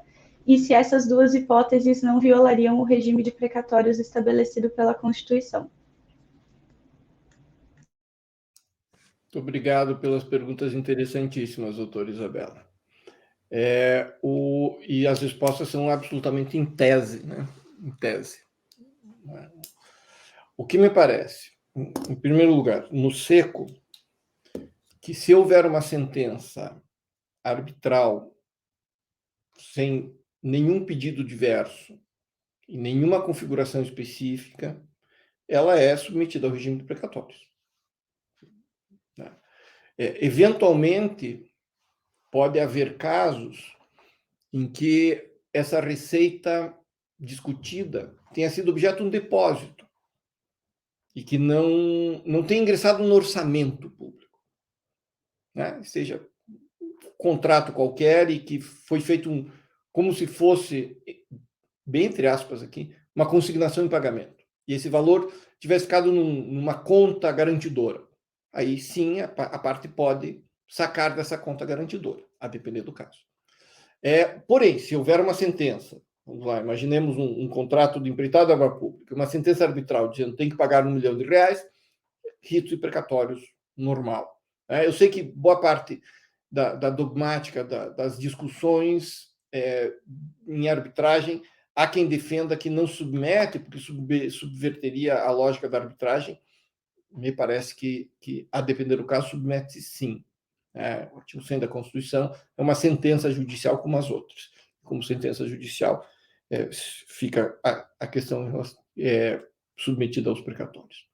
e se essas duas hipóteses não violariam o regime de precatórios estabelecido pela Constituição. Muito obrigado pelas perguntas interessantíssimas, doutora Isabela. E as respostas são absolutamente em tese, né? Em tese. O que me parece, em primeiro lugar, no seco, que se houver uma sentença arbitral sem nenhum pedido diverso e nenhuma configuração específica, ela é submetida ao regime de precatórios. Eventualmente, pode haver casos em que essa receita discutida tenha sido objeto de um depósito e que não tenha ingressado no orçamento público, né? Seja um contrato qualquer e que foi feito como se fosse, bem entre aspas aqui, uma consignação em pagamento. E esse valor tivesse ficado numa conta garantidora. Aí sim a parte pode sacar dessa conta garantidora, a depender do caso. Porém, se houver uma sentença, vamos lá, imaginemos um contrato de empreitada da obra pública, uma sentença arbitral dizendo que tem que pagar R$1 milhão, ritos e precatórios normal. Eu sei que boa parte da dogmática, das discussões em arbitragem, há quem defenda que não submete, porque subverteria a lógica da arbitragem. Me parece que a depender do caso, submete sim. O artigo 100 da Constituição é uma sentença judicial como as outras. Como sentença judicial, fica a questão submetida aos precatórios.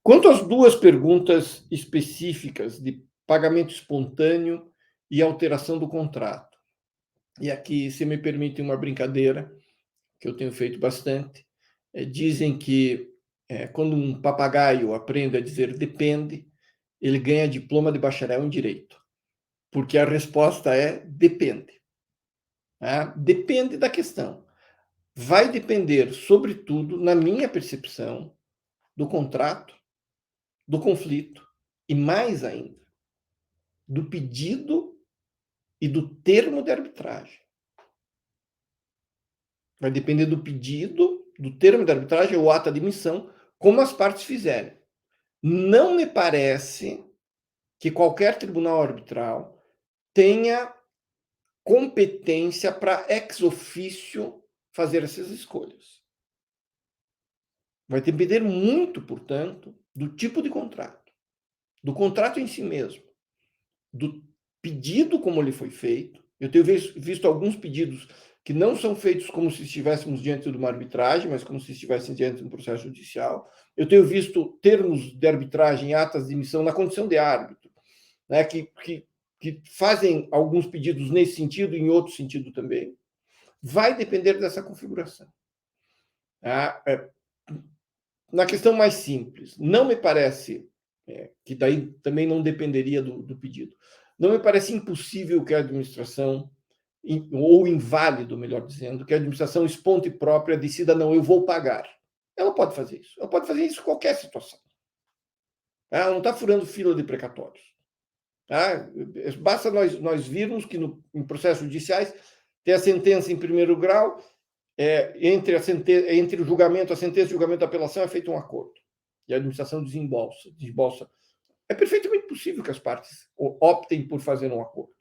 Quanto às duas perguntas específicas de pagamento espontâneo e alteração do contrato, e aqui, se me permite uma brincadeira, que eu tenho feito bastante, dizem que quando um papagaio aprende a dizer depende, ele ganha diploma de bacharel em direito, porque a resposta é depende. Depende da questão. Vai depender, sobretudo, na minha percepção, do contrato, do conflito e, mais ainda, do pedido e do termo de arbitragem. Vai depender do pedido, do termo de arbitragem ou ato de admissão, como as partes fizerem. Não me parece que qualquer tribunal arbitral tenha competência para ex officio fazer essas escolhas. Vai depender muito, portanto, do tipo de contrato, do contrato em si mesmo, do pedido como ele foi feito. Eu tenho visto alguns pedidos que não são feitos como se estivéssemos diante de uma arbitragem, mas como se estivéssemos diante de um processo judicial. Eu tenho visto termos de arbitragem, atas de admissão na condição de árbitro, né, que fazem alguns pedidos nesse sentido e em outro sentido também. Vai depender dessa configuração. Na questão mais simples, não me parece, que daí também não dependeria do pedido, não me parece impossível que a administração, ou inválido, melhor dizendo, que a administração esponte própria decida, não, eu vou pagar. Ela pode fazer isso. Ela pode fazer isso em qualquer situação. Ela não está furando fila de precatórios. Basta nós virmos que em processos judiciais tem a sentença em primeiro grau, entre o julgamento, a sentença e o julgamento da apelação é feito um acordo. E a administração desembolsa. É perfeitamente possível que as partes optem por fazer um acordo.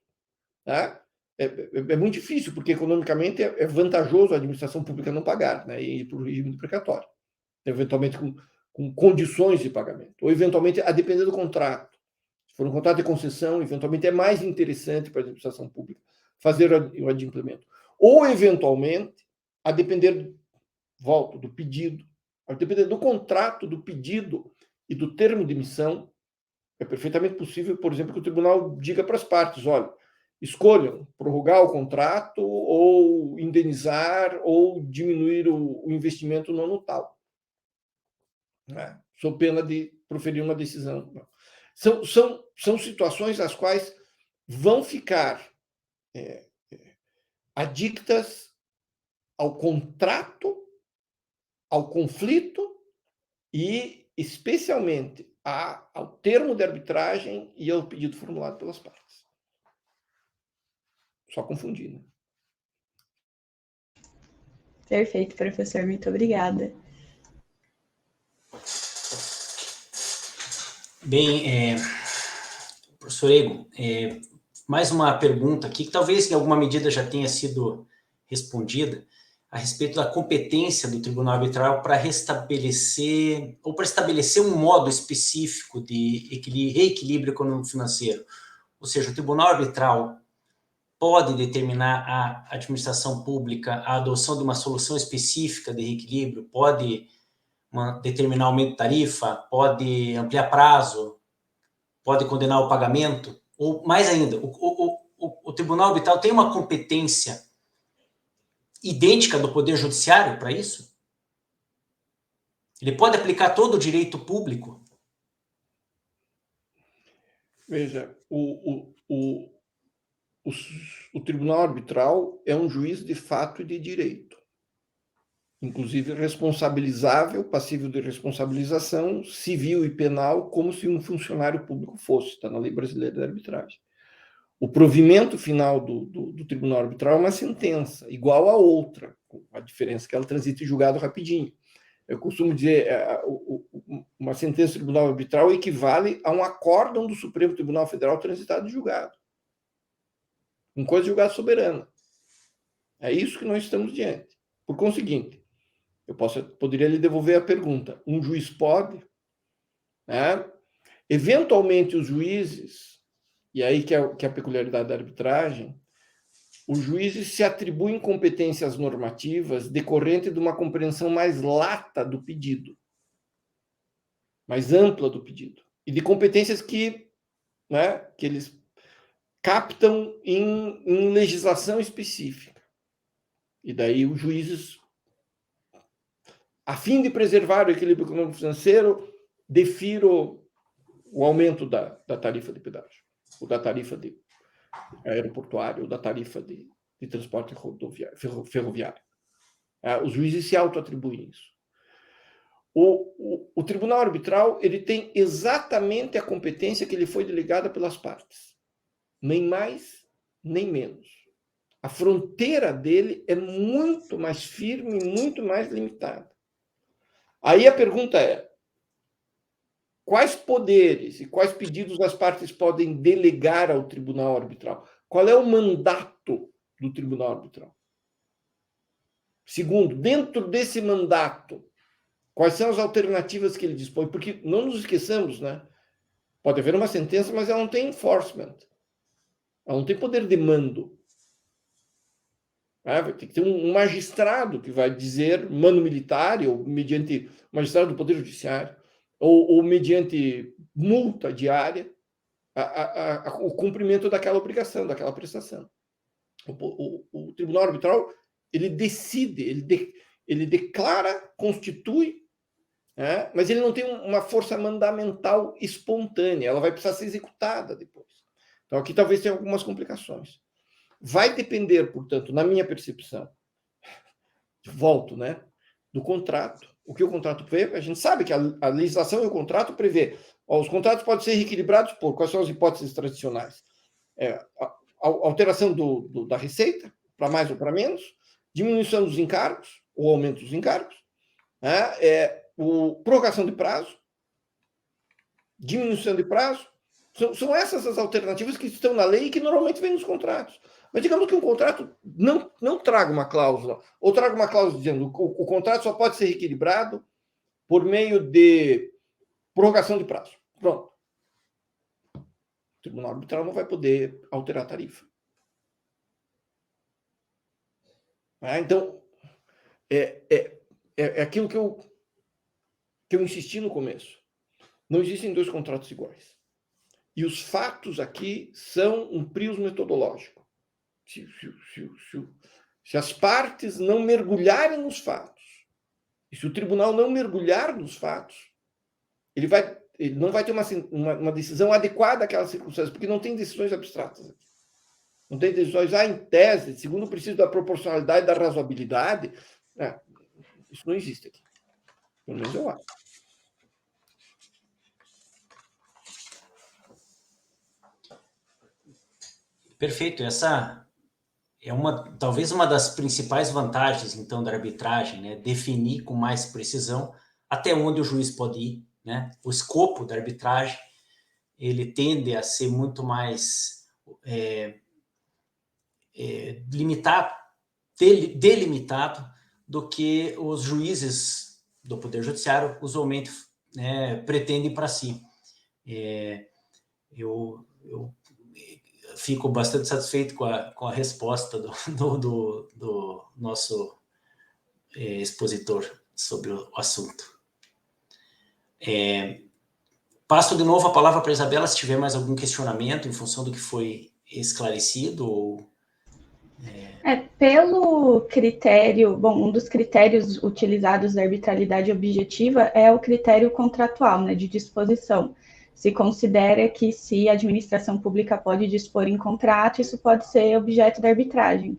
É muito difícil, porque economicamente é vantajoso a administração pública não pagar, né, e ir para o regime de precatório. Eventualmente com condições de pagamento. Ou, eventualmente, a depender do contrato. Se for um contrato de concessão, eventualmente é mais interessante para a administração pública fazer o adimplemento. Ou, eventualmente, a depender, volto, do pedido, a depender do contrato, do pedido e do termo de emissão, é perfeitamente possível, por exemplo, que o tribunal diga para as partes, olha, escolham prorrogar o contrato ou indenizar ou diminuir o investimento no ano tal. Sob pena de proferir uma decisão. São situações as quais vão ficar adictas ao contrato, ao conflito e, especialmente, ao termo de arbitragem e ao pedido formulado pelas partes. Só confundir, né? Perfeito, professor. Muito obrigada. Bem, Professor Egon, mais uma pergunta aqui, que talvez em alguma medida já tenha sido respondida, a respeito da competência do Tribunal Arbitral para restabelecer, ou para estabelecer um modo específico de reequilíbrio econômico-financeiro. Ou seja, o Tribunal Arbitral pode determinar à administração pública a adoção de uma solução específica de reequilíbrio, pode determinar aumento de tarifa, pode ampliar prazo, pode condenar o pagamento, ou mais ainda, o Tribunal Arbitral tem uma competência idêntica do Poder Judiciário para isso? Ele pode aplicar todo o direito público? Veja, o Tribunal Arbitral é um juiz de fato e de direito, inclusive responsabilizável, passível de responsabilização civil e penal, como se um funcionário público fosse, está na Lei Brasileira da Arbitragem. O provimento final do Tribunal Arbitral é uma sentença, igual a outra, com a diferença que ela transita em julgado rapidinho. Eu costumo dizer, uma sentença do Tribunal Arbitral equivale a um acórdão do Supremo Tribunal Federal transitado em julgado. Uma coisa de julgado soberano. É isso que nós estamos diante. Por conseguinte, eu poderia lhe devolver a pergunta. Um juiz pode? Né? Eventualmente, os juízes, e aí que é a peculiaridade da arbitragem, os juízes se atribuem competências normativas decorrente de uma compreensão mais lata do pedido, mais ampla do pedido, e de competências que eles captam em legislação específica. E daí os juízes, a fim de preservar o equilíbrio econômico-financeiro, defiram o aumento da tarifa de pedágio, ou da tarifa de aeroportuário, ou da tarifa de transporte ferroviário. Os juízes se autoatribuem isso. O Tribunal Arbitral ele tem exatamente a competência que lhe foi delegada pelas partes. Nem mais, nem menos. A fronteira dele é muito mais firme e muito mais limitada. Aí a pergunta é: quais poderes e quais pedidos as partes podem delegar ao Tribunal Arbitral? Qual é o mandato do Tribunal Arbitral? Segundo, dentro desse mandato, quais são as alternativas que ele dispõe? Porque não nos esqueçamos, né? Pode haver uma sentença, mas ela não tem enforcement. Ela não tem poder de mando. Tem que ter um magistrado que vai dizer, mano militar, ou mediante magistrado do Poder Judiciário, ou mediante multa diária, o cumprimento daquela obrigação, daquela prestação. O Tribunal Arbitral, ele decide, ele declara, constitui, mas ele não tem uma força mandamental espontânea, ela vai precisar ser executada depois. Então, aqui talvez tenha algumas complicações. Vai depender, portanto, na minha percepção, volto, do contrato. O que o contrato prevê? A gente sabe que a legislação e o contrato prevê. Os contratos podem ser reequilibrados por quais são as hipóteses tradicionais? A alteração da receita, para mais ou para menos, diminuição dos encargos, ou aumento dos encargos, prorrogação de prazo, diminuição de prazo. São essas as alternativas que estão na lei e que normalmente vêm nos contratos. Mas digamos que um contrato não traga uma cláusula, ou traga uma cláusula dizendo que o contrato só pode ser reequilibrado por meio de prorrogação de prazo. Pronto. O Tribunal Arbitral não vai poder alterar a tarifa. Então, é aquilo que eu insisti no começo. Não existem dois contratos iguais. E os fatos aqui são um prius metodológico. Se as partes não mergulharem nos fatos, e se o tribunal não mergulhar nos fatos, ele não vai ter uma decisão adequada àquelas circunstâncias, porque não tem decisões abstratas aqui. Não tem decisões, em tese, segundo o princípio da proporcionalidade e da razoabilidade. Isso não existe aqui. Pelo menos eu acho. Perfeito. Essa é talvez uma das principais vantagens, então, da arbitragem, definir com mais precisão até onde o juiz pode ir, o escopo da arbitragem, ele tende a ser muito mais delimitado do que os juízes do Poder Judiciário usualmente, né, pretendem para si. Eu fico bastante satisfeito com a resposta do nosso expositor sobre o assunto. Passo de novo a palavra para a Isabela, se tiver mais algum questionamento em função do que foi esclarecido. Ou... Pelo critério, um dos critérios utilizados da arbitrariedade objetiva é o critério contratual, né, de disposição. Se considera que se a administração pública pode dispor em contrato, isso pode ser objeto da arbitragem.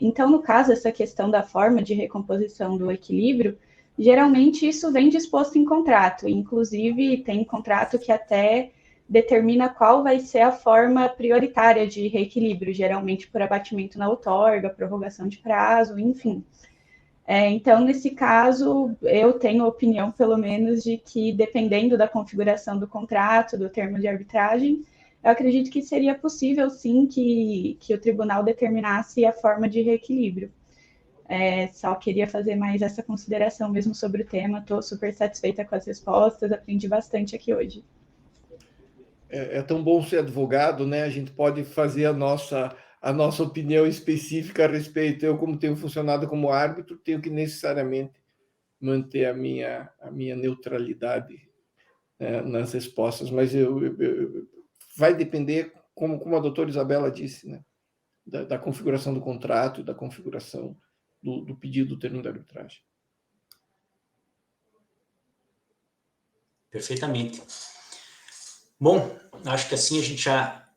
Então, no caso, essa questão da forma de recomposição do equilíbrio, geralmente isso vem disposto em contrato, inclusive tem contrato que até determina qual vai ser a forma prioritária de reequilíbrio, geralmente por abatimento na outorga, prorrogação de prazo, enfim. Então, nesse caso, eu tenho a opinião, pelo menos, de que, dependendo da configuração do contrato, do termo de arbitragem, eu acredito que seria possível, sim, que o tribunal determinasse a forma de reequilíbrio. Só queria fazer mais essa consideração mesmo sobre o tema. Estou super satisfeita com as respostas, aprendi bastante aqui hoje. É tão bom ser advogado, né? A gente pode fazer a nossa opinião específica a respeito. Eu, como tenho funcionado como árbitro, tenho que necessariamente manter a minha neutralidade nas respostas, mas vai depender, como a doutora Isabela disse, né? Da configuração do contrato e da configuração do pedido do termo de arbitragem. Perfeitamente. Bom, acho que assim a gente já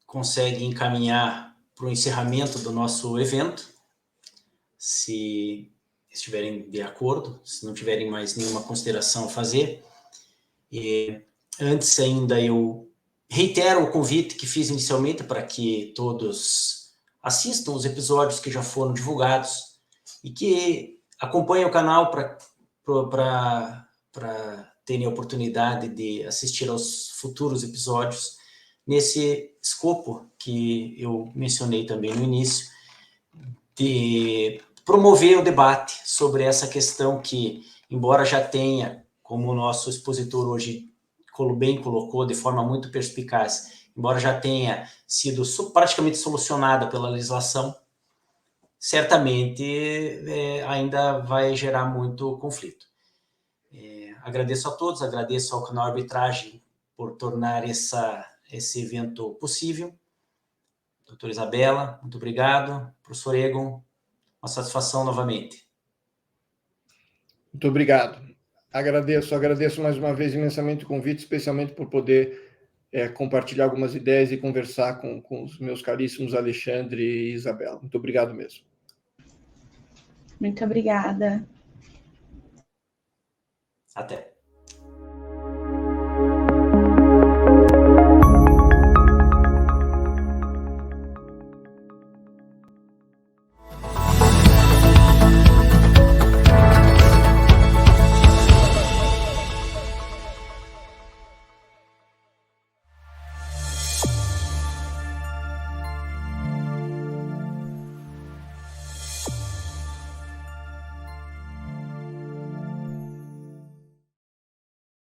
consegue encaminhar para o encerramento do nosso evento, se estiverem de acordo, se não tiverem mais nenhuma consideração a fazer. E antes ainda eu reitero o convite que fiz inicialmente para que todos assistam os episódios que já foram divulgados e que acompanhem o canal para terem a oportunidade de assistir aos futuros episódios nesse escopo que eu mencionei também no início, de promover o debate sobre essa questão que, embora já tenha, como o nosso expositor hoje bem colocou de forma muito perspicaz, embora já tenha sido praticamente solucionada pela legislação, certamente ainda vai gerar muito conflito. Agradeço a todos, agradeço ao canal Arbitragem por tornar esse evento possível. Doutora Isabela, muito obrigado. Professor Egon, uma satisfação novamente. Muito obrigado. Agradeço mais uma vez imensamente o convite, especialmente por poder compartilhar algumas ideias e conversar com os meus caríssimos Alexandre e Isabela. Muito obrigado mesmo. Muito obrigada. Até.